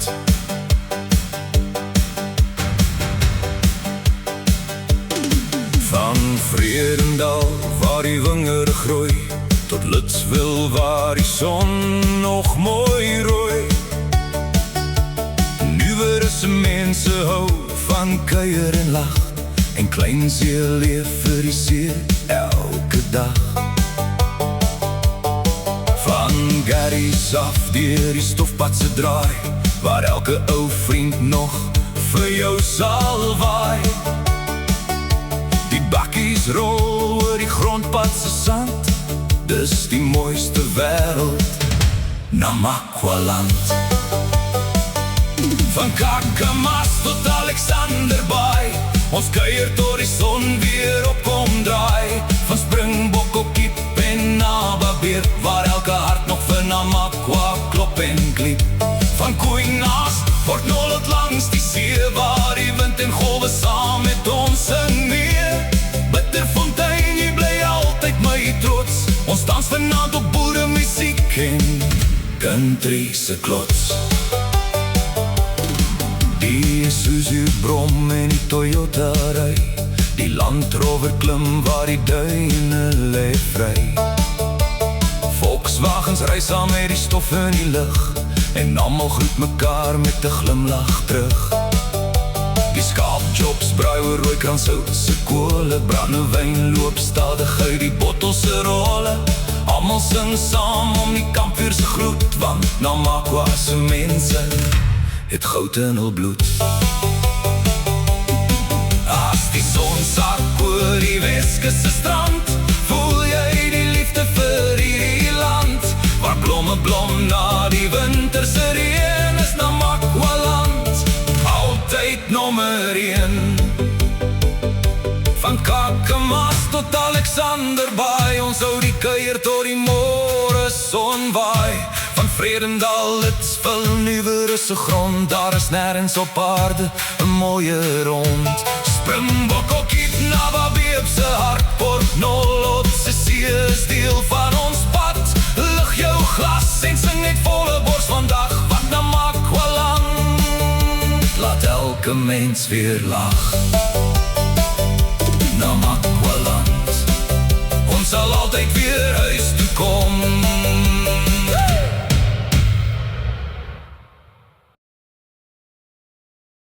land. Van Vredendal, waar die wingerde groei, tot Litswil, waar die son nog mooi rooi. Nuwerisse mense hou van kuier en lach, en Kleinsee leef vir die see elke dag. Van Garries af deur die stofpad se draai, waar elke ou vriend nog vir jou sal waai. Die bakkies rol oor die grondpad se sand, dis die mooiste wêreld, Namakwa-land. Van Kakamas tot Alexanderbaai, ons kuier tot die son weer opkom draai. Van Springbok op Kiep en Nababeer, waar elke hart nog vir Namakwa klop en kliep. Van Koeinaas, Port Nolloth langs die see, waar die wind en golwe saam met ons sing mee. Bitterfontein, jy bly altyd my trots, ons dans vanaand op boere musiek en country se klots. Die Isuzu brom en die Toyota ry, die Land Rover klim waar die duine lê vry. Volkswagens ry saam met die stof in die lug, en almal groet mekaar met 'n glimlach terug. Die skaapjobs braai oor Rooikrans se kole, brandewyn loop stadig uit die bottels se rolle. Almal sing saam om die kampvuur se gloed, want Namakwa se mense het goud in hul bloed. As die son sak oor die Weskus se strand, voel jy die liefde vir hierdie land. Waar blomme blom na die winter se reën, is Namakwa-land altyd nommer 1. Van Kakamas tot Alexanderbaai, ons hou die kuier tot die môre son waai. Van Vredendal, Litswil, Nuwerisse grond, daar is nêrens op aarde 'n mooier rond. Springbok op Kiep, Nababeer se hart, Port Nolloth se see is deel van ons pad. Lig jou glas en sing net volle bors vandag, want Namakwa-land laat elke mens weer lag. Namakwa-land, ons sal altyd weer huis toe kom.